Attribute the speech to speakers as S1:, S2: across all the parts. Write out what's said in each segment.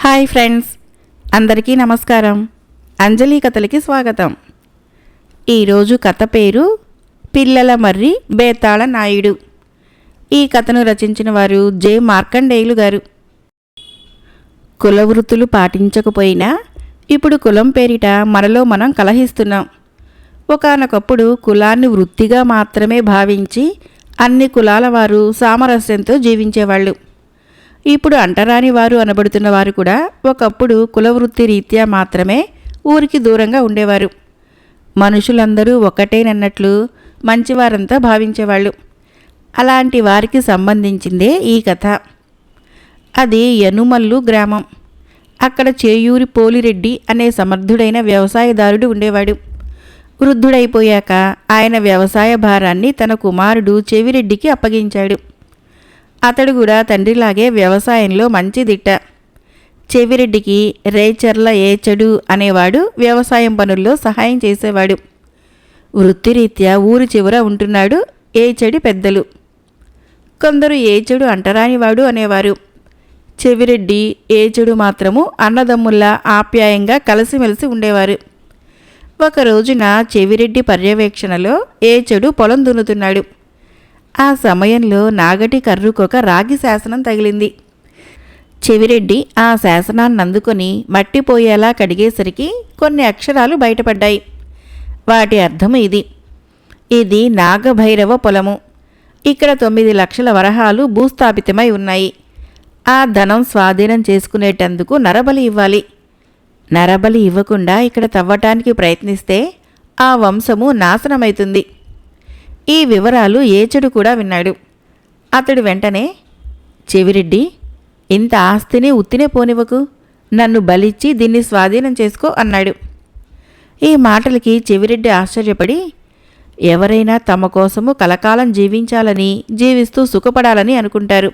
S1: Hi friends, అందరికీ నమస్కారం. అంజలి కథలకి స్వాగతం. ఈరోజు కథ పేరు పిల్లల మర్రి బేతాళ నాయుడు. ఈ కథను రచించిన వారు జె మార్కండేయులు గారు. కులవృత్తులు పాటించకపోయినా ఇప్పుడు కులం పేరిట మనలో మనం కలహిస్తున్నాం. ఒకానొకప్పుడు కులాన్ని వృత్తిగా మాత్రమే భావించి అన్ని కులాల వారు సామరస్యంతో జీవించేవాళ్ళు. ఇప్పుడు అంటరాని వారు అనబడుతున్న వారు కూడా ఒకప్పుడు కులవృత్తి రీత్యా మాత్రమే ఊరికి దూరంగా ఉండేవారు. మనుషులందరూ ఒకటేనన్నట్లు మంచివారంతా భావించేవాళ్ళు. అలాంటి వారికి సంబంధించిందే ఈ కథ. అది యనుమల్లు గ్రామం. అక్కడ చేయూరి పోలిరెడ్డి అనే సమర్థుడైన వ్యవసాయదారుడు ఉండేవాడు. వృద్ధుడైపోయాక ఆయన వ్యవసాయ భారాన్ని తన కుమారుడు చెవిరెడ్డికి అప్పగించాడు. అతడు కూడా తండ్రిలాగే వ్యవసాయంలో మంచి దిట్ట. చెవిరెడ్డికి రేచర్ల ఏచడు అనేవాడు వ్యవసాయం పనుల్లో సహాయం చేసేవాడు. వృత్తిరీత్యా ఊరి చివర ఉంటున్నాడు ఏచడి పెద్దలు. కొందరు ఏచడు అంటరానివాడు అనేవారు. చెవిరెడ్డి ఏచడు మాత్రము అన్నదమ్ముల్లా ఆప్యాయంగా కలిసిమెలిసి ఉండేవారు. ఒక రోజున చెవిరెడ్డి పర్యవేక్షణలో ఏచడు పొలం దున్నుతున్నాడు. ఆ సమయంలో నాగటి కర్రుకొక రాగి శాసనం తగిలింది. చెవిరెడ్డి ఆ శాసనాన్ని అందుకొని మట్టిపోయేలా కడిగేసరికి కొన్ని అక్షరాలు బయటపడ్డాయి. వాటి అర్థం ఇది: ఇది నాగభైరవ పొలము. ఇక్కడ 9 లక్షల వరహాలు భూస్థాపితమై ఉన్నాయి. ఆ ధనం స్వాధీనం చేసుకునేటందుకు నరబలి ఇవ్వాలి. నరబలి ఇవ్వకుండా ఇక్కడ తవ్వటానికి ప్రయత్నిస్తే ఆ వంశము నాశనమైతుంది. ఈ వివరాలు ఏచడు కూడా విన్నాడు. అతడు వెంటనే, చెవిరెడ్డి, ఇంత ఆస్తిని ఉత్తినే పోనివ్వకు, నన్ను బలిచ్చి దీన్ని స్వాధీనం చేసుకో అన్నాడు. ఈ మాటలకి చెవిరెడ్డి ఆశ్చర్యపడి, ఎవరైనా తమ కోసము కలకాలం జీవించాలని, జీవిస్తూ సుఖపడాలని అనుకుంటారు.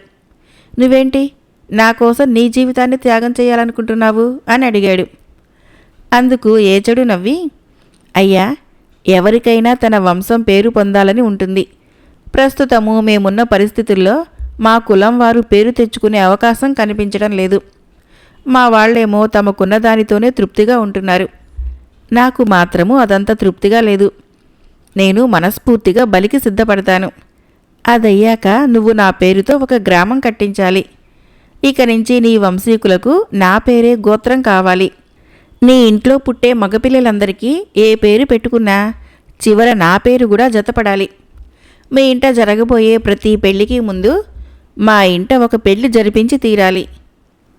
S1: నువ్వేంటి నా కోసం నీ జీవితాన్ని త్యాగం చేయాలనుకుంటున్నావు అని అడిగాడు. అందుకు ఏచడు నవ్వి, అయ్యా, ఎవరికైనా తన వంశం పేరు పొందాలని ఉంటుంది. ప్రస్తుతము మేమున్న పరిస్థితుల్లో మా కులం వారు పేరు తెచ్చుకునే అవకాశం కనిపించడం లేదు. మా వాళ్లేమో తమకున్న దానితోనే తృప్తిగా ఉంటున్నారు. నాకు మాత్రము అదంత తృప్తిగా లేదు. నేను మనస్ఫూర్తిగా బలికి సిద్ధపడతాను. అదయ్యాక నువ్వు నా పేరుతో ఒక గ్రామం కట్టించాలి. ఇక నుంచి నీ వంశీకులకు నా పేరే గోత్రం కావాలి. నీ ఇంట్లో పుట్టే మగపిల్లలందరికీ ఏ పేరు పెట్టుకున్నా చివర నా పేరు కూడా జతపడాలి. మీ ఇంట జరగబోయే ప్రతి పెళ్లికి ముందు మా ఇంట ఒక పెళ్లి జరిపించి తీరాలి.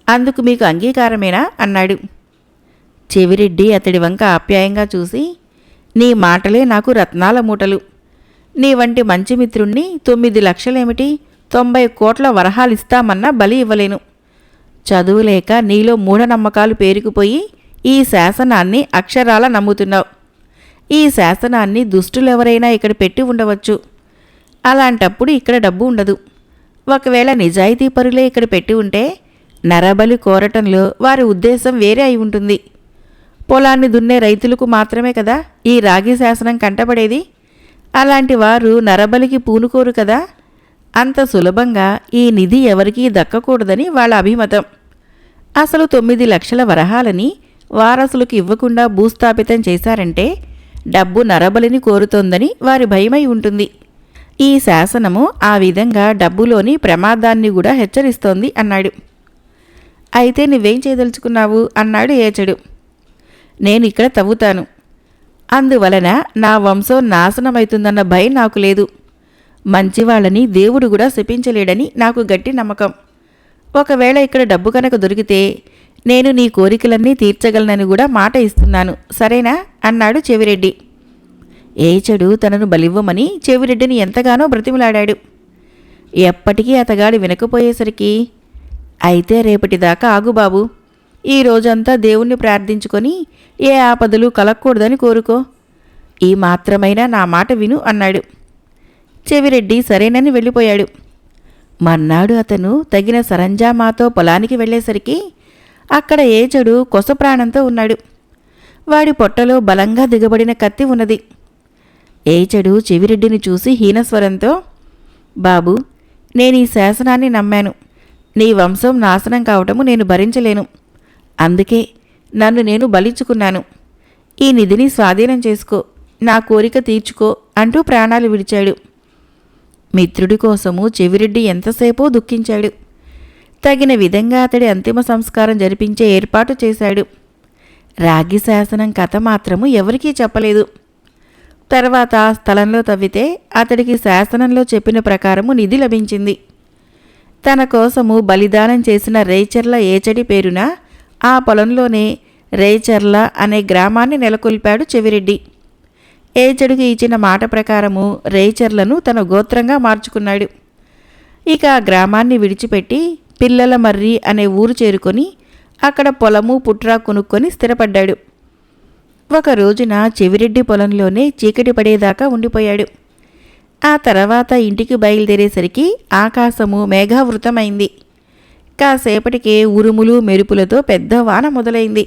S1: అందుకు మీకు అంగీకారమేనా అన్నాడు. చెవిరెడ్డి అతడి వంక ఆప్యాయంగా చూసి, నీ మాటలే నాకు రత్నాల మూటలు. నీ వంటి మంచి మిత్రుణ్ణి 9 లక్షలేమిటి, 90 కోట్ల వరహాలిస్తామన్నా బలి ఇవ్వలేను. చదువులేక నీలో మూఢనమ్మకాలు పేరుకుపోయి ఈ శాసనాన్ని అక్షరాల నమ్ముతున్నావు. ఈ శాసనాన్ని దుష్టులెవరైనా ఇక్కడ పెట్టి ఉండవచ్చు. అలాంటప్పుడు ఇక్కడ డబ్బు ఉండదు. ఒకవేళ నిజాయితీ పరులే ఇక్కడ పెట్టి ఉంటే నరబలి కోరటంలో వారి ఉద్దేశం వేరే అయి ఉంటుంది. పొలాన్ని దున్నే రైతులకు మాత్రమే కదా ఈ రాగి శాసనం కంటపడేది. అలాంటి వారు నరబలికి పూనుకోరు కదా. అంత సులభంగా ఈ నిధి ఎవరికీ దక్కకూడదని వాళ్ళ అభిమతం. అసలు 9 లక్షల వరహాలని వారసులకు ఇవ్వకుండా భూస్థాపితం చేశారంటే డబ్బు నరబలిని కోరుతోందని వారి భయమై ఉంటుంది. ఈ శాసనము ఆ విధంగా డబ్బులోని ప్రమాదాన్ని కూడా హెచ్చరిస్తోంది అన్నాడు. అయితే నువ్వేం చేయదలుచుకున్నావు అన్నాడు ఏచడు. నేను ఇక్కడ తవ్వుతాను. అందువలన నా వంశం నాశనమవుతుందన్న భయం నాకు లేదు. మంచివాళ్ళని దేవుడు కూడా శపించలేడని నాకు గట్టి నమ్మకం. ఒకవేళ ఇక్కడ డబ్బు కనుక దొరికితే నేను నీ కోరికలన్నీ తీర్చగలనని కూడా మాట ఇస్తున్నాను, సరేనా అన్నాడు చెవిరెడ్డి. ఏచడు తనను బలివ్వమని చెవిరెడ్డిని ఎంతగానో బ్రతిమలాడాడు. ఎప్పటికీ అతగాడు వినకపోయేసరికి, అయితే రేపటిదాకా ఆగుబాబు, ఈ రోజంతా దేవుణ్ణి ప్రార్థించుకొని ఏ ఆపదలు కలగకూడదని కోరుకో. ఈ మాత్రమైనా నా మాట విను అన్నాడు. చెవిరెడ్డి సరేనని వెళ్ళిపోయాడు. మర్నాడు అతను తగిన సరంజామాతో పొలానికి వెళ్ళేసరికి అక్కడ ఏచడు కొసప్రాణంతో ఉన్నాడు. వాడి పొట్టలో బలంగా దిగబడిన కత్తి ఉన్నది. ఏచడు చెవిరెడ్డిని చూసి హీనస్వరంతో, బాబు, నేను ఈ శాసనాన్ని నమ్మాను. నీ వంశం నాశనం కావటము నేను భరించలేను. అందుకే నన్ను నేను బలిచ్చుకున్నాను. ఈ నిధిని స్వాధీనం చేసుకో, నా కోరిక తీర్చుకో అంటూ ప్రాణాలు విడిచాడు. మిత్రుడి కోసము చెవిరెడ్డి ఎంతసేపో దుఃఖించాడు. తగిన విధంగా అతడి అంతిమ సంస్కారం జరిపించే ఏర్పాటు చేశాడు. రాగి శాసనం కథ మాత్రము ఎవరికీ చెప్పలేదు. తర్వాత ఆ స్థలంలో తవ్వితే అతడికి శాసనంలో చెప్పిన ప్రకారము నిధి లభించింది. తన కోసము బలిదానం చేసిన రేచర్ల ఏచడి పేరున ఆ పొలంలోనే రేచర్ల అనే గ్రామాన్ని నెలకొల్పాడు చెవిరెడ్డి. ఏచడికి ఇచ్చిన మాట ప్రకారము రేచర్లను తన గోత్రంగా మార్చుకున్నాడు. ఇక ఆ గ్రామాన్ని విడిచిపెట్టి పిల్లల మర్రి అనే ఊరు చేరుకొని అక్కడ పొలము పుట్రా కొనుక్కొని స్థిరపడ్డాడు. ఒక రోజున చెవిరెడ్డి పొలంలోనే చీకటి పడేదాకా ఉండిపోయాడు. ఆ తర్వాత ఇంటికి బయలుదేరేసరికి ఆకాశము మేఘావృతమైంది. కాసేపటికే ఉరుములు మెరుపులతో పెద్ద వాన మొదలైంది.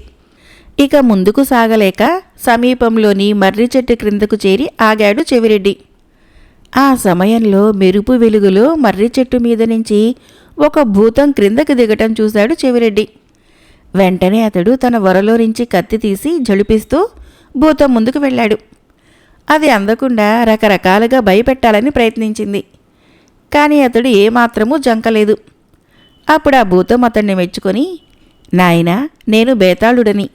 S1: ఇక ముందుకు సాగలేక సమీపంలోని మర్రి చెట్టు క్రిందకు చేరి ఆగాడు చెవిరెడ్డి. ఆ సమయంలో మెరుపు వెలుగులో మర్రి చెట్టు మీద నుంచి ఒక భూతం క్రిందకి దిగటం చూశాడు చెవిరెడ్డి. వెంటనే అతడు తన వరలో నుంచి కత్తి తీసి జడిపిస్తూ భూతం ముందుకు వెళ్ళాడు. అది అందకుండా రకరకాలుగా భయపెట్టాలని ప్రయత్నించింది. కానీ అతడు ఏమాత్రమూ జంకలేదు. అప్పుడు ఆ భూతం అతన్ని మెచ్చుకొని, నాయనా, నేను బేతాళుడని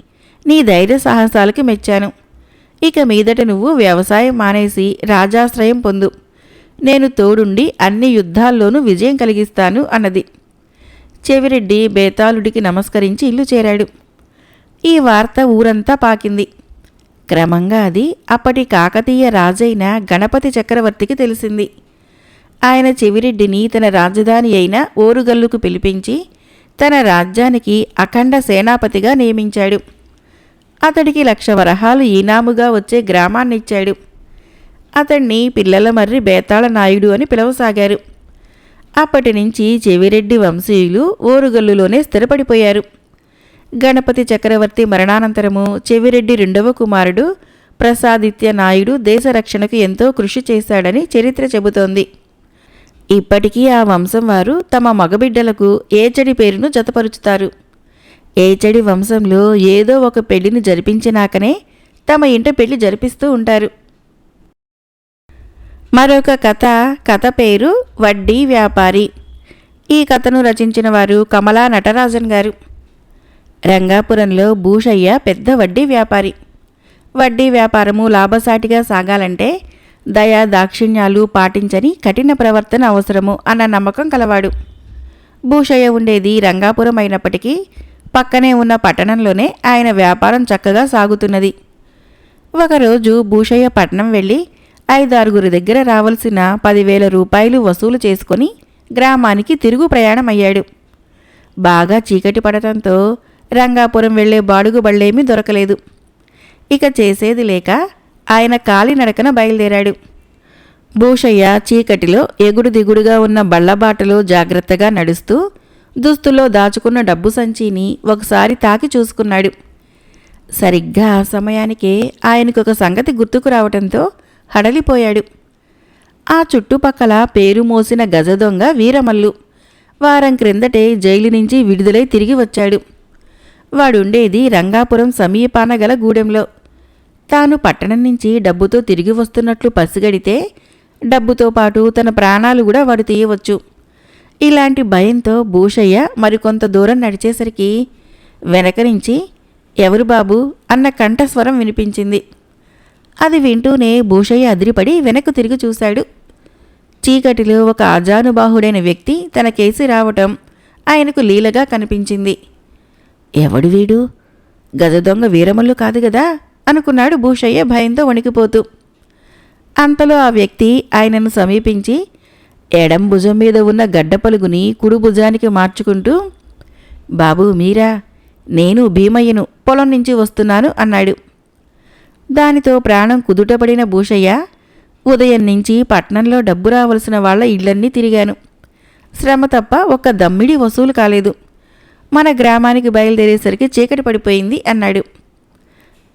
S1: నీ ధైర్య సాహసాలకి మెచ్చాను. ఇక మీదట నువ్వు వ్యవసాయం మానేసి రాజాశ్రయం పొందు. నేను తోడుండి అన్ని యుద్ధాల్లోనూ విజయం కలిగిస్తాను అన్నది. చెవిరెడ్డి బేతాళుడికి నమస్కరించి ఇల్లు చేరాడు. ఈ వార్త ఊరంతా పాకింది. క్రమంగా అది అప్పటి కాకతీయ రాజైన గణపతి చక్రవర్తికి తెలిసింది. ఆయన చెవిరెడ్డిని తన రాజధాని అయిన ఓరుగల్లుకు పిలిపించి తన రాజ్యానికి అఖండ సేనాపతిగా నియమించాడు. అతడికి 1,00,000 వరహాలు ఈనాముగా వచ్చే గ్రామాన్నిచ్చాడు. అతన్ని పిల్లల మర్రి బేతాళ నాయుడు అని పిలవసాగారు. అప్పటి నుంచి చెవిరెడ్డి వంశీయులు ఓరుగల్లులోనే స్థిరపడిపోయారు. గణపతి చక్రవర్తి మరణానంతరము చెవిరెడ్డి 2వ కుమారుడు ప్రసాదిత్య నాయుడు దేశ రక్షణకు ఎంతో కృషి చేశాడని చరిత్ర చెబుతోంది. ఇప్పటికీ ఆ వంశం వారు తమ మగబిడ్డలకు ఏచడి పేరును జతపరుచుతారు. ఏచడి వంశంలో ఏదో ఒక పెళ్లిని జరిపించినాకనే తమ ఇంట పెళ్లి జరిపిస్తూ ఉంటారు. మరొక కథ పేరు వడ్డీ వ్యాపారి. ఈ కథను రచించిన వారు కమలా నటరాజన్ గారు. రంగాపురంలో భూషయ్య పెద్ద వడ్డీ వ్యాపారి. వడ్డీ వ్యాపారము లాభసాటిగా సాగాలంటే దయా దాక్షిణ్యాలు పాటించని కఠిన ప్రవర్తన అవసరము అన్న నమ్మకం కలవాడు. భూషయ్య ఉండేది రంగాపురం అయినప్పటికీ పక్కనే ఉన్న పట్టణంలోనే ఆయన వ్యాపారం చక్కగా సాగుతున్నది. ఒకరోజు భూషయ్య పట్నం వెళ్ళి 5-6 దగ్గర రావలసిన 10,000 రూపాయలు వసూలు చేసుకొని గ్రామానికి తిరుగు ప్రయాణమయ్యాడు. బాగా చీకటి పడటంతో రంగాపురం వెళ్లే బాడుగు బళ్ళేమీ దొరకలేదు. ఇక చేసేది లేక ఆయన కాలినడకన బయలుదేరాడు. భూషయ్య చీకటిలో ఎగుడు దిగుడుగా ఉన్న బళ్ళబాటలో జాగ్రత్తగా నడుస్తూ దుస్తుల్లో దాచుకున్న డబ్బు సంచిని ఒకసారి తాకి చూసుకున్నాడు. సరిగ్గా ఆ సమయానికే ఆయనకొక సంగతి గుర్తుకు రావటంతో హడలిపోయాడు. ఆ చుట్టుపక్కల పేరు మోసిన గజదొంగ వీరమల్లు వారం క్రిందటే జైలు నుంచి విడుదలై తిరిగి వచ్చాడు. వాడుండేది రంగాపురం సమీపాన గల గూడెంలో. తాను పట్టణం నుంచి డబ్బుతో తిరిగి వస్తున్నట్లు పసిగడితే డబ్బుతో పాటు తన ప్రాణాలు కూడా వాడు తీయవచ్చు. ఇలాంటి భయంతో భూషయ్య మరికొంత దూరం నడిచేసరికి వెనక నుంచి ఎవరు బాబు అన్న కంఠస్వరం వినిపించింది. అది వింటూనే భూషయ్య అదిరిపడి వెనక్కు తిరిగి చూశాడు. చీకటిలో ఒక ఆజానుబాహుడైన వ్యక్తి తన కేసి రావటం ఆయనకు లీలగా కనిపించింది. ఎవడు వీడు? గజదొంగ వీరమల్లు కాదు గదా అనుకున్నాడు భూషయ్య భయంతో వణికిపోతూ. అంతలో ఆ వ్యక్తి ఆయనను సమీపించి ఎడం భుజం మీద ఉన్న గడ్డపలుగుని కుడి భుజానికి మార్చుకుంటూ, బాబూ మీరా? నేను భీమయ్యను, పొలం నుంచి వస్తున్నాను అన్నాడు. దానితో ప్రాణం కుదుటపడిన భూషయ్య, ఉదయం నుంచి పట్నంలో డబ్బు రావలసిన వాళ్ల ఇళ్లన్నీ తిరిగాను. శ్రమ తప్ప ఒక్క దమ్మిడి వసూలు కాలేదు. మన గ్రామానికి బయలుదేరేసరికి చీకటి పడిపోయింది అన్నాడు.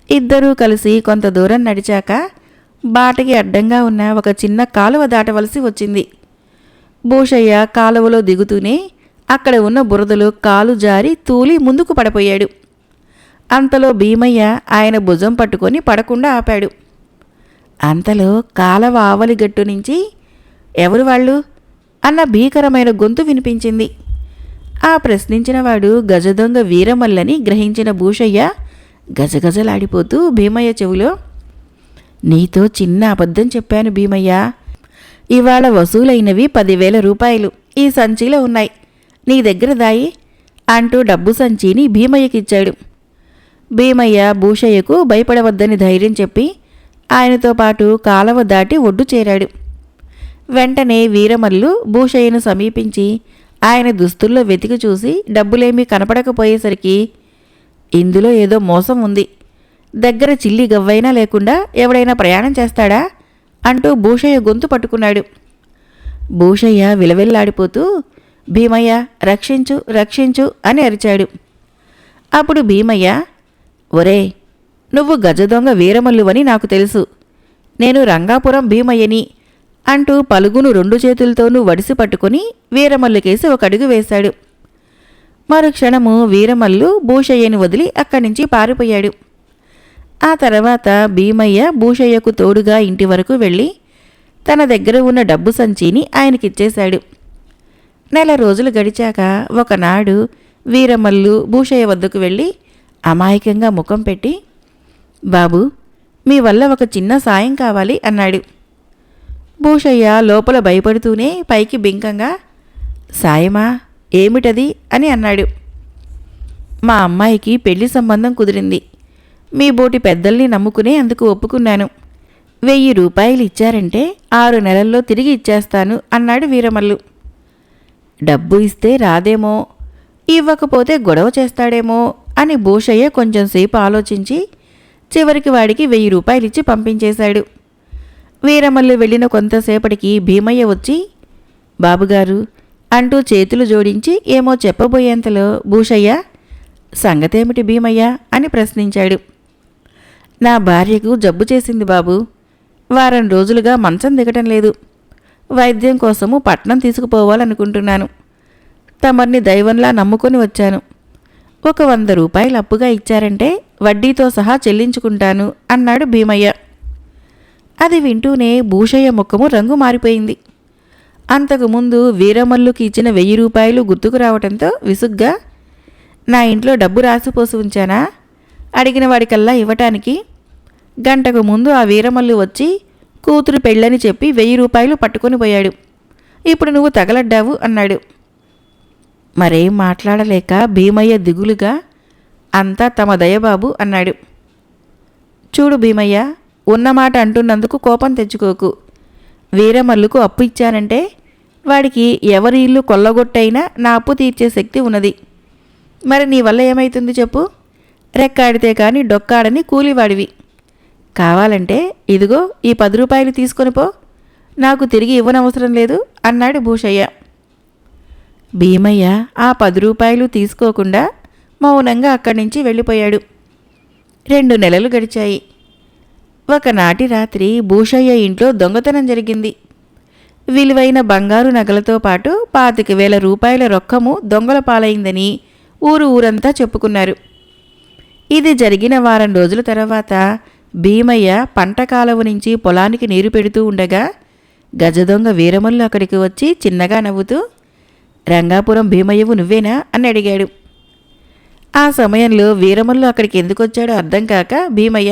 S1: ఇద్దరూ కలిసి కొంత దూరం నడిచాక బాటకి అడ్డంగా ఉన్న ఒక చిన్న కాలువ దాటవలసి వచ్చింది. భూషయ్య కాలువలో దిగుతూనే అక్కడ ఉన్న బురదలో కాలు జారి తూలి ముందుకు పడిపోయాడు. అంతలో భీమయ్య ఆయన భుజం పట్టుకొని పడకుండా ఆపాడు. అంతలో కాలవ ఆవలి గట్టు నుంచి ఎవరు వాళ్ళు అన్న భీకరమైన గొంతు వినిపించింది. ఆ ప్రశ్నించినవాడు గజదొంగ వీరమల్లని గ్రహించిన భూషయ్య గజగజలాడిపోతూ భీమయ్య చెవిలో, నీతో చిన్న అబద్ధం చెప్పాను భీమయ్య. ఇవాళ వసూలైనవి 10,000 రూపాయలు ఈ సంచిలో ఉన్నాయి, నీ దగ్గర దాయి అంటూ డబ్బు సంచిని భీమయ్యకిచ్చాడు. భీమయ్య భూషయ్యకు భయపడవద్దని ధైర్యం చెప్పి ఆయనతో పాటు కాలవ దాటి ఒడ్డు చేరాడు. వెంటనే వీరమల్లు భూషయ్యను సమీపించి ఆయన దుస్తుల్లో వెతికి చూసి డబ్బులేమీ కనపడకపోయేసరికి, ఇందులో ఏదో మోసం ఉంది, దగ్గర చిల్లి గవ్వైనా లేకుండా ఎవడైనా ప్రయాణం చేస్తాడా అంటూ భూషయ్య గొంతు పట్టుకున్నాడు. భూషయ్య విలవిల్లాడిపోతూ, భీమయ్య రక్షించు రక్షించు అని అరిచాడు. అప్పుడు భీమయ్య, ఒరే, నువ్వు గజదొంగ వీరమల్లువని నాకు తెలుసు, నేను రంగాపురం భీమయ్యని అంటూ పలుగును 2 చేతులతోనూ వడిసి పట్టుకుని వీరమల్లుకేసి ఒక అడుగు వేశాడు. మరుక్షణము వీరమల్లు భూషయ్యని వదిలి అక్కడి నుంచి పారిపోయాడు. ఆ తర్వాత భీమయ్య భూషయ్యకు తోడుగా ఇంటి వరకు వెళ్ళి తన దగ్గర ఉన్న డబ్బు సంచిని ఆయనకిచ్చేశాడు. 4 రోజులు గడిచాక ఒకనాడు వీరమల్లు భూషయ్య వద్దకు వెళ్ళి అమాయకంగా ముఖం పెట్టి, బాబు, మీ వల్ల ఒక చిన్న సాయం కావాలి అన్నాడు. భూషయ్య లోపల భయపడుతూనే పైకి బింకంగా, సాయమా, ఏమిటది అని అన్నాడు. మా అమ్మాయికి పెళ్లి సంబంధం కుదిరింది, మీ బోటి పెద్దల్ని నమ్ముకునే అందుకు ఒప్పుకున్నాను. 1000 రూపాయలు ఇచ్చారంటే 6 నెలల్లో తిరిగి ఇచ్చేస్తాను అన్నాడు వీరమల్లు. డబ్బు ఇస్తే రాదేమో, ఇవ్వకపోతే గొడవ చేస్తాడేమో అని భూషయ్య కొంచెంసేపు ఆలోచించి చివరికి వాడికి 1000 రూపాయలు ఇచ్చి పంపించేశాడు. వీరమల్లు వెళ్ళిన కొంతసేపటికి భీమయ్య వచ్చి, బాబుగారు అంటూ చేతులు జోడించి ఏమో చెప్పబోయేంతలో భూషయ్య, సంగతేమిటి భీమయ్య అని ప్రశ్నించాడు. నా భార్యకు జబ్బు చేసింది బాబు, వారం రోజులుగా మంచం దిగటం లేదు. వైద్యం కోసము పట్నం తీసుకుపోవాలనుకుంటున్నాను. తమర్ని దైవంలా నమ్ముకొని వచ్చాను. ఒక 100 రూపాయలు అప్పుగా ఇచ్చారంటే వడ్డీతో సహా చెల్లించుకుంటాను అన్నాడు భీమయ్య. అది వింటూనే భూషయ్య ముఖము రంగు మారిపోయింది. అంతకుముందు వీరమల్లుకి ఇచ్చిన 1000 రూపాయలు గుర్తుకు రావటంతో విసుగ్గా, నా ఇంట్లో డబ్బు రాసిపోసి ఉంచానా, అడిగిన వాడికల్లా ఇవ్వటానికి? గంటకు ముందు ఆ వీరమల్లు వచ్చి కూతురు పెళ్ళని చెప్పి 1000 రూపాయలు పట్టుకొని పోయాడు. ఇప్పుడు నువ్వు తగలడ్డావు అన్నాడు. మరేం మాట్లాడలేక భీమయ్య దిగులుగా, అంతా తమ దయబాబు అన్నాడు. చూడు భీమయ్య, ఉన్నమాట అంటున్నందుకు కోపం తెచ్చుకోకు. వీరమల్లుకు అప్పు ఇచ్చానంటే వాడికి ఎవరి ఇల్లు కొల్లగొట్టైనా నా అప్పు తీర్చే శక్తి ఉన్నది. మరి నీ వల్ల ఏమైతుంది చెప్పు? రెక్కాడితే కానీ డొక్కాడని కూలివాడివి. కావాలంటే ఇదిగో ఈ 10 రూపాయలు తీసుకొని పో, నాకు తిరిగి ఇవ్వనవసరం లేదు అన్నాడు భూషయ్య. భీమయ్య ఆ 10 రూపాయలు తీసుకోకుండా మౌనంగా అక్కడి నుంచి వెళ్ళిపోయాడు. 2 నెలలు గడిచాయి. ఒకనాటి రాత్రి భూషయ్య ఇంట్లో దొంగతనం జరిగింది. విలువైన బంగారు నగలతో పాటు 25,000 రూపాయల రొక్కము దొంగల పాలైందని ఊరంతా చెప్పుకున్నారు. ఇది జరిగిన వారం రోజుల తర్వాత భీమయ్య పంట కాలువ నుంచి పొలానికి నీరు పెడుతూ ఉండగా గజదొంగ వీరమల్లు అక్కడికి వచ్చి చిన్నగా నవ్వుతూ, రంగాపురం భీమయ్యవు నువ్వేనా అని అడిగాడు. ఆ సమయంలో వీరమల్లు అక్కడికి ఎందుకొచ్చాడో అర్థం కాక భీమయ్య,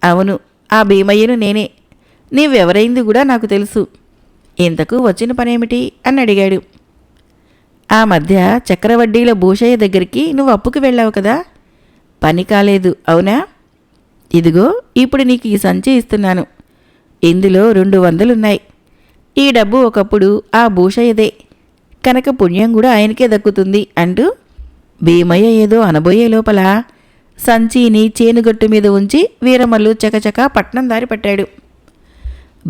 S1: అవును, ఆ భీమయ్యను నేనే, నీవెవరైంది కూడా నాకు తెలుసు, ఇంతకు వచ్చిన పనేమిటి అని అడిగాడు. ఆ మధ్య చక్రవడ్డీల భూషయ్య దగ్గరికి నువ్వు అప్పుకి వెళ్ళావు కదా, పని కాలేదు అవునా? ఇదిగో ఇప్పుడు నీకు ఈ సంచి ఇస్తున్నాను, ఇందులో 200 ఉన్నాయి. ఈ డబ్బు ఒకప్పుడు ఆ భూషయ్యదే కనుక పుణ్యం కూడా ఆయనకే దక్కుతుంది అంటూ భీమయ్య ఏదో అనబోయే లోపల సంచిని చేనుగట్టు మీద ఉంచి వీరమల్లు చకచకా పట్నం దారి పట్టాడు.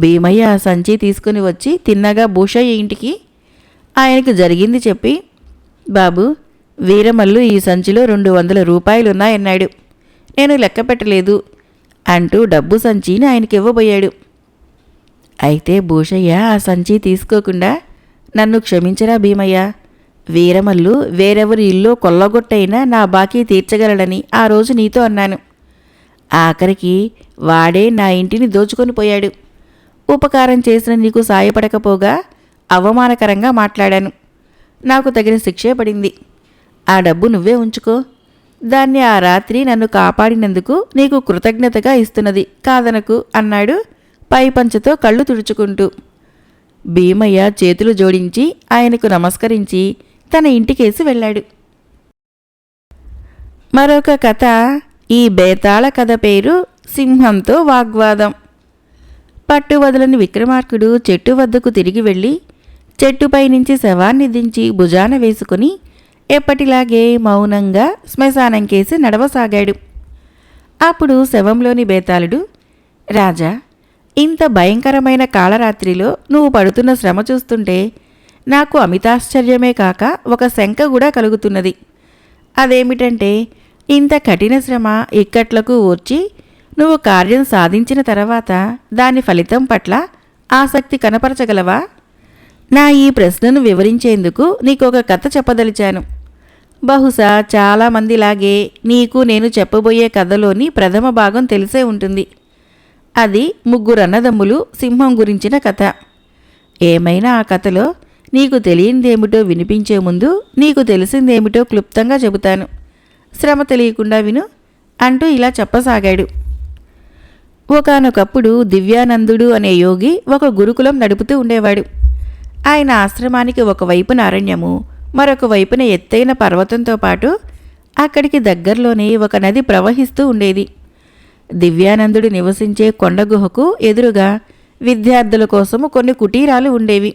S1: భీమయ్య ఆ సంచి తీసుకుని వచ్చి తిన్నగా భూషయ్య ఇంటికి ఆయనకు జరిగింది చెప్పి, బాబు, వీరమల్లు ఈ సంచిలో 200 రూపాయలున్నాయన్నాడు, నేను లెక్క పెట్టలేదు అంటూ డబ్బు సంచిని ఆయనకి ఇవ్వబోయాడు. అయితే భూషయ్య ఆ సంచి తీసుకోకుండా, నన్ను క్షమించరా భీమయ్య, వీరమల్లు వేరెవరి ఇల్లు కొల్లగొట్టైనా నా బాకీ తీర్చగలడని ఆ రోజు నీతో అన్నాను. ఆఖరికి వాడే నా ఇంటిని దోచుకొని పోయాడు. ఉపకారం చేసిన నీకు సాయపడకపోగా అవమానకరంగా మాట్లాడాను. నాకు తగిన శిక్షే పడింది. ఆ డబ్బు నువ్వే ఉంచుకో. దాన్ని ఆ రాత్రి నన్ను కాపాడినందుకు నీకు కృతజ్ఞతగా ఇస్తున్నది, కాదనకు అన్నాడు పైపంచతో కళ్ళు తుడుచుకుంటూ. భీమయ్య చేతులు జోడించి ఆయనకు నమస్కరించి తన ఇంటికేసి వెళ్ళాడు. మరొక కథ. ఈ బేతాళ కథ పేరు సింహంతో వాగ్వాదం. పట్టువదలని విక్రమార్కుడు చెట్టు వద్దకు తిరిగి వెళ్ళి చెట్టుపై నుంచి శవాన్ని దించి భుజాన వేసుకుని ఎప్పటిలాగే మౌనంగా శ్మశానంకేసి నడవసాగాడు. అప్పుడు శవంలోని బేతాళుడు, రాజా, ఇంత భయంకరమైన కాళరాత్రిలో నువ్వు పడుతున్న శ్రమ చూస్తుంటే నాకు అమితాశ్చర్యమే కాక ఒక శంక కూడా కలుగుతున్నది. అదేమిటంటే, ఇంత కఠిన శ్రమ ఇక్కట్లకు ఓర్చి నువ్వు కార్యం సాధించిన తర్వాత దాని ఫలితం పట్ల ఆసక్తి కనపరచగలవా? నా ఈ ప్రశ్నను వివరించేందుకు నీకొక కథ చెప్పదలిచాను. బహుశా చాలామందిలాగే నీకు నేను చెప్పబోయే కథలోని ప్రథమ భాగం తెలిసే ఉంటుంది. అది ముగ్గురు అన్నదమ్ములు సింహం గురించిన కథ. ఏమైనా ఆ కథలో నీకు తెలియందేమిటో వినిపించే ముందు నీకు తెలిసిందేమిటో క్లుప్తంగా చెబుతాను. శ్రమ తెలియకుండా విను అంటూ ఇలా చెప్పసాగాడు. ఒకానొకప్పుడు దివ్యానందుడు అనే యోగి ఒక గురుకులం నడుపుతూ ఉండేవాడు. ఆయన ఆశ్రమానికి ఒకవైపున అరణ్యము, మరొక వైపున ఎత్తైన పర్వతంతో పాటు అక్కడికి దగ్గరలోనే ఒక నది ప్రవహిస్తూ ఉండేది. దివ్యానందుడు నివసించే కొండగుహకు ఎదురుగా విద్యార్థుల కోసము కొన్ని కుటీరాలు ఉండేవి.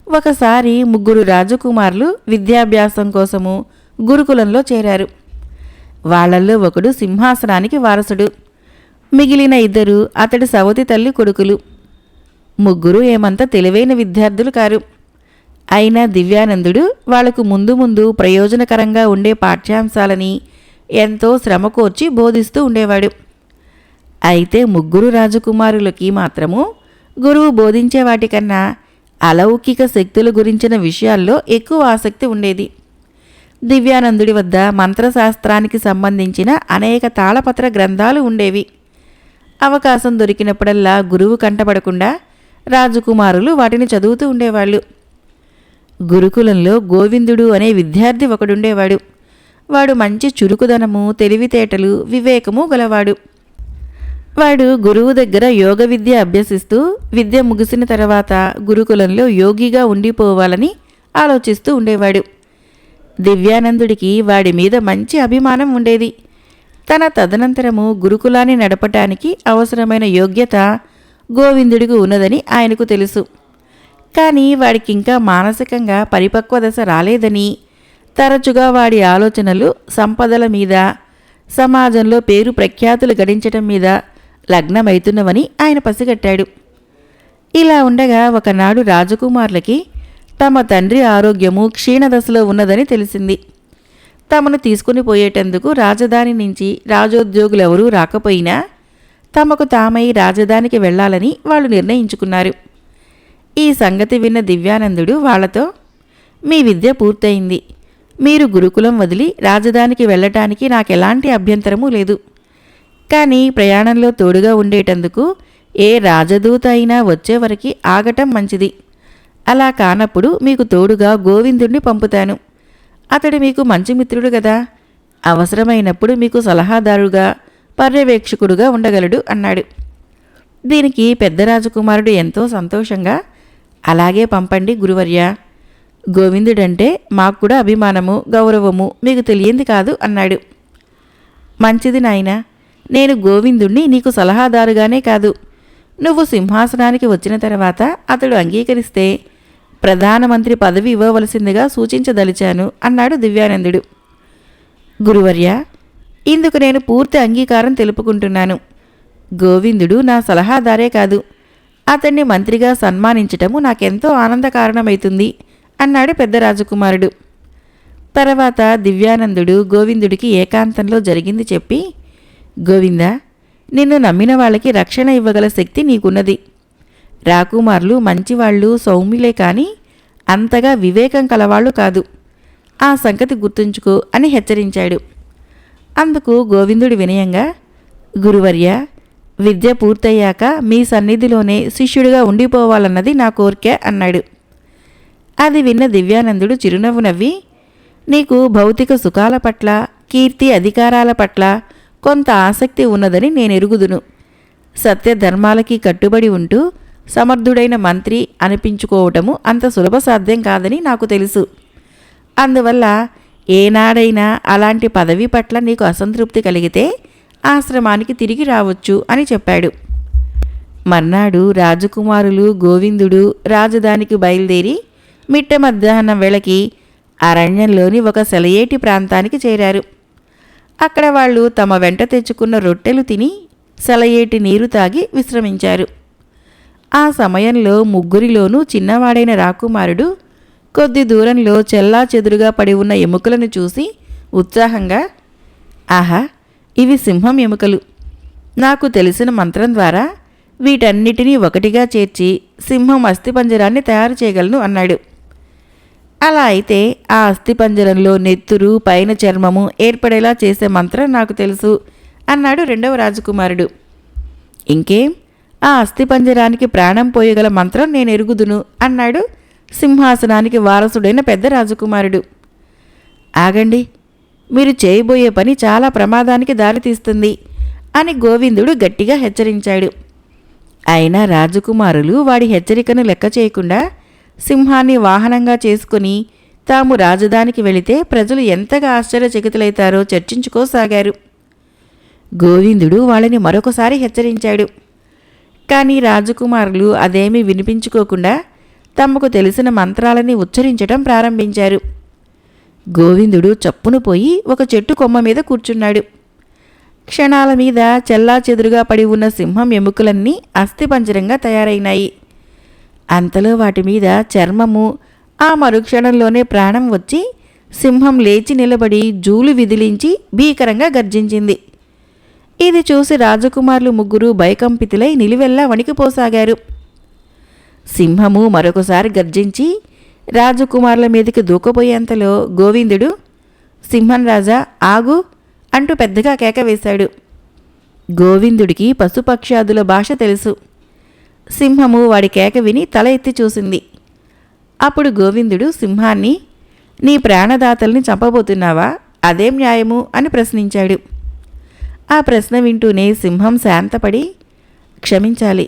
S1: ఒకసారి ముగ్గురు రాజకుమారులు విద్యాభ్యాసం కోసము గురుకులంలో చేరారు. వాళ్లల్లో ఒకడు సింహాసనానికి వారసుడు. మిగిలిన ఇద్దరు అతడి సవతి తల్లి కొడుకులు. ముగ్గురు ఏమంత తెలివైన విద్యార్థులు కారు. అయినా దివ్యానందుడు వాళ్లకు ముందు ముందు ప్రయోజనకరంగా ఉండే పాఠ్యాంశాలని ఎంతో శ్రమ కోర్చి బోధిస్తూ ఉండేవాడు. అయితే ముగ్గురు రాజకుమారులకి మాత్రము గురువు బోధించే వాటికన్నా అలౌకిక శక్తుల గురించిన విషయాల్లో ఎక్కువ ఆసక్తి ఉండేది. దివ్యానందుడి వద్ద మంత్రశాస్త్రానికి సంబంధించిన అనేక తాళపత్ర గ్రంథాలు ఉండేవి. అవకాశం దొరికినప్పుడల్లా గురువు కంటపడకుండా రాజకుమారులు వాటిని చదువుతూ ఉండేవాళ్ళు. గురుకులంలో గోవిందుడు అనే విద్యార్థి ఒకడుండేవాడు. వాడు మంచి చురుకుదనము, తెలివితేటలు, వివేకము గలవాడు. వాడు గురువు దగ్గర యోగ విద్య అభ్యసిస్తూ విద్య ముగిసిన తర్వాత గురుకులంలో యోగిగా ఉండిపోవాలని ఆలోచిస్తూ ఉండేవాడు. దివ్యానందుడికి వాడి మీద మంచి అభిమానం ఉండేది. తన తదనంతరము గురుకులాన్ని నడపటానికి అవసరమైన యోగ్యత గోవిందుడికి ఉన్నదని ఆయనకు తెలుసు. కానీ వాడికింకా మానసికంగా పరిపక్వ దశ రాలేదని, తరచుగా వాడి ఆలోచనలు సంపదల మీద, సమాజంలో పేరు ప్రఖ్యాతులు గడించటం మీద లగ్నమైతున్నవని ఆయన పసిగట్టాడు. ఇలా ఉండగా ఒకనాడు రాజకుమారులకి తమ తండ్రి ఆరోగ్యము క్షీణదశలో ఉన్నదని తెలిసింది. తమను తీసుకుని పోయేటందుకు రాజధాని నుంచి రాజోద్యోగులెవరూ రాకపోయినా తమకు తామై రాజధానికి వెళ్లాలని వాళ్ళు నిర్ణయించుకున్నారు. ఈ సంగతి విన్న దివ్యానందుడు వాళ్లతో, మీ విద్య పూర్తయింది. మీరు గురుకులం వదిలి రాజధానికి వెళ్ళటానికి నాకెలాంటి అభ్యంతరమూ లేదు. కానీ ప్రయాణంలో తోడుగా ఉండేటందుకు ఏ రాజదూత అయినా వచ్చేవరకు ఆగటం మంచిది. అలా కానప్పుడు మీకు తోడుగా గోవిందుణ్ణి పంపుతాను. అతడు మీకు మంచి మిత్రుడు కదా. అవసరమైనప్పుడు మీకు సలహాదారుగా, పర్యవేక్షకుడుగా ఉండగలడు అన్నాడు. దీనికి పెద్ద రాజకుమారుడు ఎంతో సంతోషంగా, అలాగే పంపండి గురువర్య. గోవిందుడంటే మాకు కూడా అభిమానము, గౌరవము మీకు తెలియంది కాదు అన్నాడు. మంచిది నాయనా, నేను గోవిందుణ్ణి నీకు సలహాదారుగానే కాదు, నువ్వు సింహాసనానికి వచ్చిన తర్వాత అతడు అంగీకరిస్తే ప్రధానమంత్రి పదవి ఇవ్వవలసిందిగా సూచించదలిచాను అన్నాడు దివ్యానందుడు. గురువర్య, ఇందుకు నేను పూర్తి అంగీకారం తెలుపుకుంటున్నాను. గోవిందుడు నా సలహాదారే కాదు, అతన్ని మంత్రిగా సన్మానించటము నాకెంతో ఆనందకారణమైతుంది అన్నాడు పెద్ద రాజకుమారుడు. తర్వాత దివ్యానందుడు గోవిందుడికి ఏకాంతంలో జరిగింది చెప్పి, గోవిందా, నిన్ను నమ్మిన వాళ్ళకి రక్షణ ఇవ్వగల శక్తి నీకున్నది. రాకుమారులు మంచివాళ్ళు, సౌమ్యులే కాని అంతగా వివేకం కలవాళ్ళు కాదు. ఆ సంగతి గుర్తుంచుకో అని హెచ్చరించాడు. అందుకు గోవిందుడు వినయంగా, గురువర్య, విద్య పూర్తయ్యాక మీ సన్నిధిలోనే శిష్యుడిగా ఉండిపోవాలన్నది నా కోరిక అన్నాడు. అది విన్న దివ్యానందుడు చిరునవ్వు నవ్వి, నీకు భౌతిక సుఖాల పట్ల, కీర్తి అధికారాల పట్ల కొంత ఆసక్తి ఉన్నదని నేనెరుగుదును. సత్యధర్మాలకి కట్టుబడి ఉంటూ సమర్థుడైన మంత్రి అనిపించుకోవటము అంత సులభ సాధ్యం కాదని నాకు తెలుసు. అందువల్ల ఏనాడైనా అలాంటి పదవి పట్ల నీకు అసంతృప్తి కలిగితే ఆశ్రమానికి తిరిగి రావచ్చు అని చెప్పాడు. మర్నాడు రాజకుమారులు గోవిందుడు రాజధానికి బయలుదేరి మిట్ట మధ్యాహ్నం వేళకి అరణ్యంలోని ఒక సెలయేటి ప్రాంతానికి చేరారు. అక్కడ వాళ్ళు తమ వెంట తెచ్చుకున్న రొట్టెలు తిని సెలయేటి నీరు తాగి విశ్రమించారు. ఆ సమయంలో ముగ్గురిలోనూ చిన్నవాడైన రాకుమారుడు కొద్ది దూరంలో చెల్లా చెదురుగా పడి ఉన్న ఎముకలను చూసి ఉత్సాహంగా, ఆహా, ఇవి సింహం ఎముకలు. నాకు తెలిసిన మంత్రం ద్వారా వీటన్నిటినీ ఒకటిగా చేర్చి సింహం అస్థిపంజరాన్ని తయారు చేయగలను అన్నాడు. అలా అయితే ఆ అస్థిపంజరంలో నెత్తురు, పైన చర్మము ఏర్పడేలా చేసే మంత్రం నాకు తెలుసు అన్నాడు రెండవ రాజకుమారుడు. ఇంకేం, ఆ అస్థిపంజరానికి ప్రాణం పోయగల మంత్రం నేను ఎరుగుదును అన్నాడు సింహాసనానికి వారసుడైన పెద్ద రాజకుమారుడు. ఆగండి, మీరు చేయబోయే పని చాలా ప్రమాదానికి దారితీస్తుంది అని గోవిందుడు గట్టిగా హెచ్చరించాడు. అయినా రాజకుమారులు వాడి హెచ్చరికను లెక్క చేయకుండా సింహాన్ని వాహనంగా చేసుకుని తాము రాజధానికి వెళితే ప్రజలు ఎంతగా ఆశ్చర్యచకితులైతారో చర్చించుకోసాగారు. గోవిందుడు వాళ్ళని మరొకసారి హెచ్చరించాడు. కానీ రాజకుమారులు అదేమీ వినిపించుకోకుండా తమకు తెలిసిన మంత్రాలని ఉచ్చరించటం ప్రారంభించారు. గోవిందుడు చప్పును పోయి ఒక చెట్టు కొమ్మ మీద కూర్చున్నాడు. క్షణాల మీద చెల్లా చెదురుగా పడి ఉన్న సింహం ఎముకలన్నీ అస్థిపంజరంగా తయారైనాయి. అంతలో వాటి మీద చర్మము, ఆ మరుక్షణంలోనే ప్రాణం వచ్చి సింహం లేచి నిలబడి జూలు విదిలించి భీకరంగా గర్జించింది. ఇది చూసి రాజకుమారులు ముగ్గురు భయకంపితులై నిలువెల్లా వణికిపోసాగారు. సింహము మరొకసారి గర్జించి రాజకుమారుల మీదకి దూకపోయేంతలో గోవిందుడు, సింహం రాజా ఆగు అంటూ పెద్దగా కేక వేశాడు. గోవిందుడికి పశుపక్షాదుల భాష తెలుసు. సింహము వాడి కేక విని తల ఎత్తి చూసింది. అప్పుడు గోవిందుడు సింహాన్ని, నీ ప్రాణదాతల్ని చంపబోతున్నావా? అదేం న్యాయము అని ప్రశ్నించాడు. ఆ ప్రశ్న వింటూనే సింహం శాంతపడి, క్షమించాలి,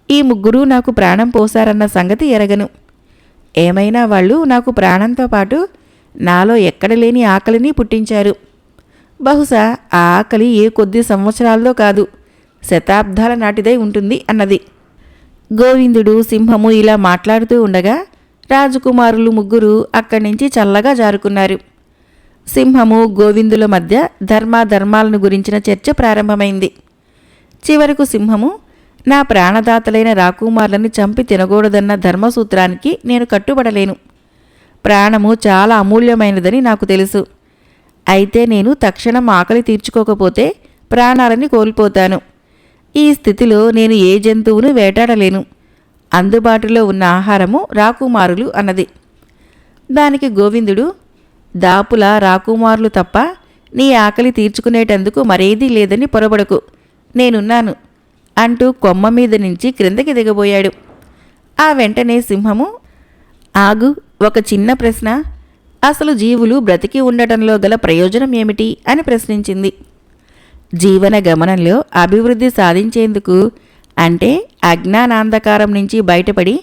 S1: ఈ ముగ్గురు నాకు ప్రాణం పోశారన్న సంగతి ఎరగను. ఏమైనా వాళ్ళు నాకు ప్రాణంతో పాటు నాలో ఎక్కడ లేని ఆకలిని పుట్టించారు. బహుశా ఆ ఆకలి ఏ కొద్ది సంవత్సరాల్లో కాదు, శతాబ్దాల నాటిదై ఉంటుంది అన్నది. గోవిందుడు సింహము ఇలా మాట్లాడుతూ ఉండగా రాజకుమారులు ముగ్గురు అక్కడి నుంచి చల్లగా జారుకున్నారు. సింహము గోవిందుల మధ్య ధర్మాధర్మాలను గురించిన చర్చ ప్రారంభమైంది. చివరకు సింహము, నా ప్రాణదాతలైన రాకుమారులని చంపి తినకూడదన్న ధర్మసూత్రానికి నేను కట్టుబడలేను. ప్రాణము చాలా అమూల్యమైనదని నాకు తెలుసు. అయితే నేను తక్షణం ఆకలి తీర్చుకోకపోతే ప్రాణాలని కోల్పోతాను. ఈ స్థితిలో నేను ఏ జంతువును వేటాడలేను. అందుబాటులో ఉన్న ఆహారము రాకుమారులు అన్నది. దానికి గోవిందుడు, దాపుల రాకుమారులు తప్ప నీ ఆకలి తీర్చుకునేటందుకు మరేదీ లేదని పొరబడకు, నేనున్నాను అంటూ కొమ్మ మీద నుంచి క్రిందకి దిగబోయాడు. ఆ వెంటనే సింహము, ఆగు, ఒక చిన్న ప్రశ్న. అసలు జీవులు బ్రతికి ఉండటంలో గల ప్రయోజనం ఏమిటి అని ప్రశ్నించింది. జీవన గమనంలో అభివృద్ధి సాధించేందుకు, అంటే అజ్ఞానాంధకారం నుంచి బయటపడి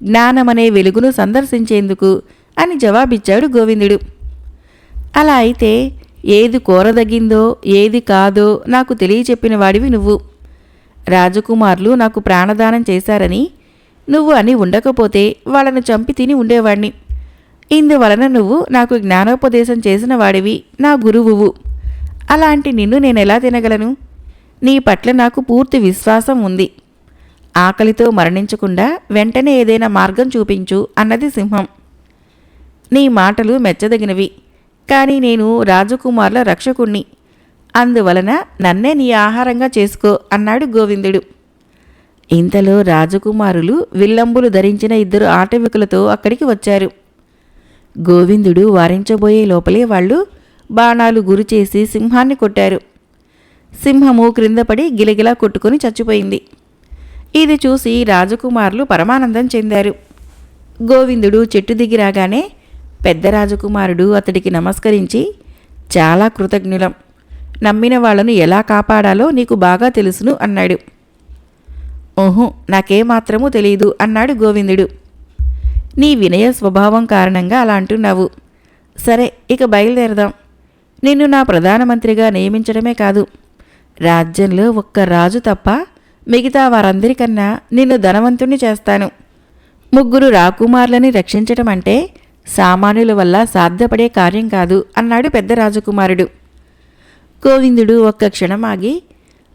S1: జ్ఞానమనే వెలుగును సందర్శించేందుకు అని జవాబిచ్చాడు గోవిందుడు. అలా అయితే ఏది కోరదగిందో ఏది కాదో నాకు తెలియచెప్పిన వాడివి నువ్వు. రాజకుమారులు నాకు ప్రాణదానం చేశారని నువ్వు అని ఉండకపోతే వాళ్ళను చంపి తిని ఉండేవాణ్ణి. ఇందువలన నువ్వు నాకు జ్ఞానోపదేశం చేసిన వాడివి, నా గురువువు. అలాంటి నిన్ను నేనెలా తినగలను? నీ పట్ల నాకు పూర్తి విశ్వాసం ఉంది. ఆకలితో మరణించకుండా వెంటనే ఏదైనా మార్గం చూపించు అన్నది సింహం. నీ మాటలు మెచ్చదగినవి, కానీ నేను రాజకుమారుల రక్షకుణ్ణి. అందువలన నన్నే నీ ఆహారంగా చేసుకో అన్నాడు గోవిందుడు. ఇంతలో రాజకుమారులు విల్లంబులు ధరించిన 2 ఆటవికులతో అక్కడికి వచ్చారు. గోవిందుడు వారించబోయే లోపలే వాళ్ళు బాణాలు గురిచేసి సింహాన్ని కొట్టారు. సింహము క్రిందపడి గిలగిలా కొట్టుకుని చచ్చిపోయింది. ఇది చూసి రాజకుమారులు పరమానందం చెందారు. గోవిందుడు చెట్టు దిగి రాగానే పెద్ద రాజకుమారుడు అతడికి నమస్కరించి, చాలా కృతజ్ఞులం, నమ్మిన వాళ్లను ఎలా కాపాడాలో నీకు బాగా తెలుసును అన్నాడు. ఓహో, నాకేమాత్రమూ తెలీదు అన్నాడు గోవిందుడు. నీ వినయ స్వభావం కారణంగా అలా అంటున్నావు. సరే, ఇక బయలుదేరదాం. నిన్ను నా ప్రధానమంత్రిగా నియమించడమే కాదు, రాజ్యంలో ఒక్క రాజు తప్ప మిగతా వారందరికన్నా నిన్ను ధనవంతుణ్ణి చేస్తాను. 3 రాకుమారులని రక్షించటం అంటే సామాన్యుల వల్ల సాధ్యపడే కార్యం కాదు అన్నాడు పెద్ద రాజకుమారుడు. గోవిందుడు ఒక్క క్షణం ఆగి,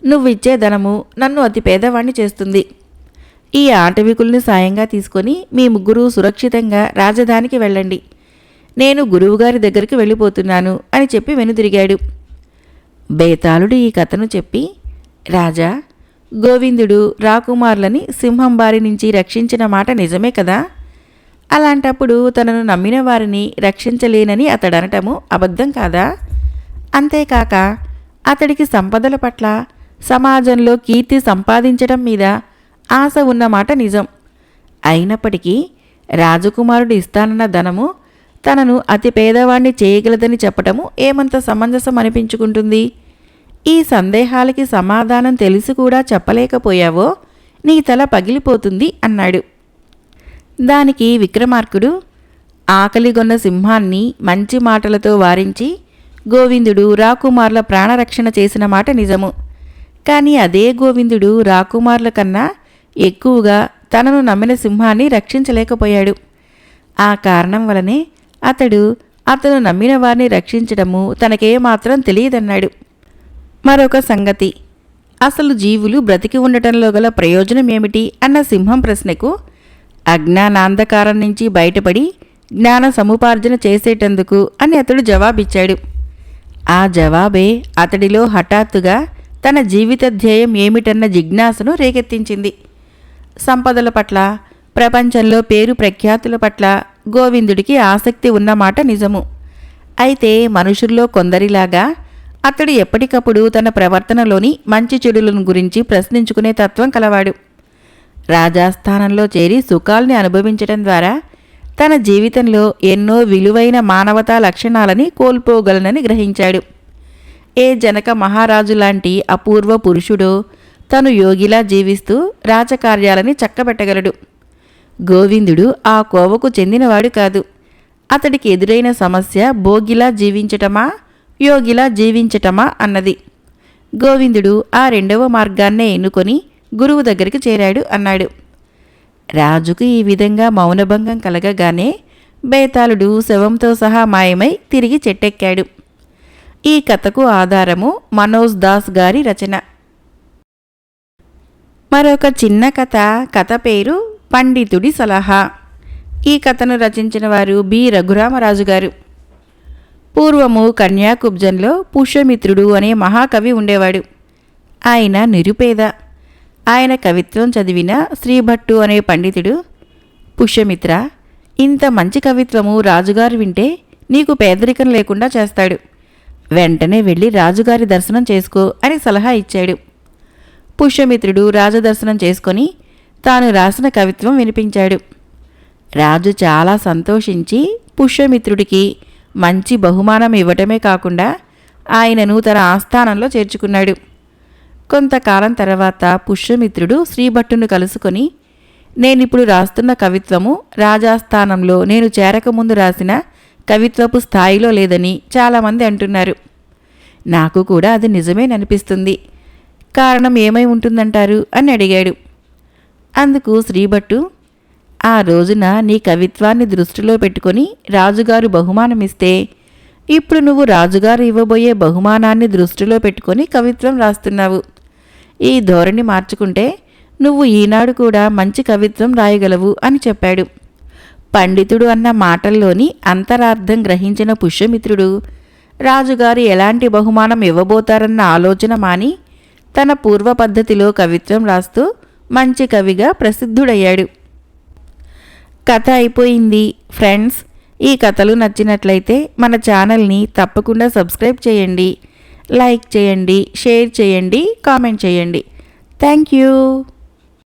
S1: నువ్విచ్చే ధనము నన్ను అతి పేదవాణ్ణి చేస్తుంది. ఈ ఆటవికుల్ని సాయంగా తీసుకొని మీ 3 సురక్షితంగా రాజధానికి వెళ్ళండి. నేను గురువుగారి దగ్గరికి వెళ్ళిపోతున్నాను అని చెప్పి వెనుదిరిగాడు. బేతాళుడు ఈ కథను చెప్పి, రాజా, గోవిందుడు రాకుమారులని సింహం బారి నుంచి రక్షించిన మాట నిజమే కదా? అలాంటప్పుడు తనను నమ్మిన వారిని రక్షించలేనని అతడనటము అబద్ధం కాదా? అంతేకాక అతడికి సంపదల పట్ల, సమాజంలో కీర్తి సంపాదించడం మీద ఆశ ఉన్నమాట నిజం. అయినప్పటికీ రాజకుమారుడు ఇస్తానన్న ధనము తనను అతి పేదవాణ్ణి చేయగలదని చెప్పటము ఏమంత సమంజసం అనిపించుకుంటుంది? ఈ సందేహాలకి సమాధానం తెలిసి కూడా చెప్పలేకపోయావో నీ తల పగిలిపోతుంది అన్నాడు. దానికి విక్రమార్కుడు, ఆకలిగొన్న సింహాన్ని మంచి మాటలతో వారించి గోవిందుడు రాకుమారుల ప్రాణరక్షణ చేసిన మాట నిజము. కానీ అదే గోవిందుడు రాకుమారుల కన్నా ఎక్కువగా తనను నమ్మిన సింహాన్ని రక్షించలేకపోయాడు. ఆ కారణం వలనే అతను నమ్మిన వారిని రక్షించడము తనకేమాత్రం తెలియదన్నాడు. మరొక సంగతి, అసలు జీవులు బ్రతికి ఉండటంలో గల ప్రయోజనం ఏమిటి అన్న సింహం ప్రశ్నకు అజ్ఞానాంధకారం నుంచి బయటపడి జ్ఞాన సముపార్జన చేసేటందుకు అని అతడు జవాబిచ్చాడు. ఆ జవాబే అతడిలో హఠాత్తుగా తన జీవిత ధ్యేయం ఏమిటన్న జిజ్ఞాసను రేకెత్తించింది. సంపదల పట్ల, ప్రపంచంలో పేరు ప్రఖ్యాతుల పట్ల గోవిందుడికి ఆసక్తి ఉన్నమాట నిజము. అయితే మనుషుల్లో కొందరిలాగా అతడు ఎప్పటికప్పుడు తన ప్రవర్తనలోని మంచి చెడులను గురించి ప్రశ్నించుకునే తత్వం కలవాడు. రాజాస్థానంలో చేరి సుఖాల్ని అనుభవించడం ద్వారా తన జీవితంలో ఎన్నో విలువైన మానవతా లక్షణాలని కోల్పోగలనని గ్రహించాడు. ఏ జనక మహారాజు లాంటి అపూర్వ పురుషుడో తను యోగిలా జీవిస్తూ రాజకార్యాలని చక్కబెట్టగలడు. గోవిందుడు ఆ కోవకు చెందినవాడు కాదు. అతడికి ఎదురైన సమస్య భోగిలా జీవించటమా, యోగిలా జీవించటమా అన్నది. గోవిందుడు ఆ 2వ మార్గాన్నే ఎన్నుకొని గురువు దగ్గరికి చేరాడు అన్నాడు. రాజుకు ఈ విధంగా మౌనభంగం కలగగానే బేతాళుడు శవంతో సహా మాయమై తిరిగి చెట్టెక్కాడు. ఈ కథకు ఆధారము మనోజ్ దాస్ గారి రచన. మరొక చిన్న కథ పేరు పండితుడి సలహా. ఈ కథను రచించిన వారు బి రఘురామరాజు గారు. పూర్వము కన్యాకుబ్జంలో పుష్యమిత్రుడు అనే మహాకవి ఉండేవాడు. ఆయన నిరుపేద. ఆయన కవిత్వం చదివిన శ్రీభట్టు అనే పండితుడు, పుష్యమిత్ర, ఇంత మంచి కవిత్వము రాజుగారు వింటే నీకు పేదరికం లేకుండా చేస్తాడు. వెంటనే వెళ్ళి రాజుగారి దర్శనం చేసుకో అని సలహా ఇచ్చాడు. పుష్యమిత్రుడు రాజదర్శనం చేసుకొని తాను రాసిన కవిత్వం వినిపించాడు. రాజు చాలా సంతోషించి పుష్యమిత్రుడికి మంచి బహుమానం ఇవ్వటమే కాకుండా ఆయనను తన ఆస్థానంలో చేర్చుకున్నాడు. కొంతకాలం తర్వాత పుష్యమిత్రుడు శ్రీభట్టును కలుసుకొని, నేనిప్పుడు రాస్తున్న కవిత్వము రాజాస్థానంలో నేను చేరకముందు రాసిన కవిత్వపు స్థాయిలో లేదని చాలామంది అంటున్నారు. నాకు కూడా అది నిజమేననిపిస్తుంది. కారణం ఏమై ఉంటుందంటారు అని అడిగాడు. అందుకు శ్రీభట్టు, ఆ రోజున నీ కవిత్వాన్ని దృష్టిలో పెట్టుకొని రాజుగారు బహుమానమిస్తే, ఇప్పుడు నువ్వు రాజుగారు ఇవ్వబోయే బహుమానాన్ని దృష్టిలో పెట్టుకొని కవిత్వం రాస్తున్నావు. ఈ ధోరణి మార్చుకుంటే నువ్వు ఈనాడు కూడా మంచి కవిత్వం రాయగలవు అని చెప్పాడు. పండితుడు అన్న మాటల్లోని అంతరార్థం గ్రహించిన పుష్యమిత్రుడు రాజుగారు ఎలాంటి బహుమానం ఇవ్వబోతారన్న ఆలోచన మాని తన పూర్వ పద్ధతిలో కవిత్వం రాస్తూ మంచి కవిగా ప్రసిద్ధుడయ్యాడు. కథ అయిపోయింది ఫ్రెండ్స్. ఈ కథలు నచ్చినట్లయితే మన ఛానల్ని తప్పకుండా సబ్స్క్రైబ్ చేయండి, లైక్ చేయండి, షేర్ చేయండి, కామెంట్ చేయండి. Thank you.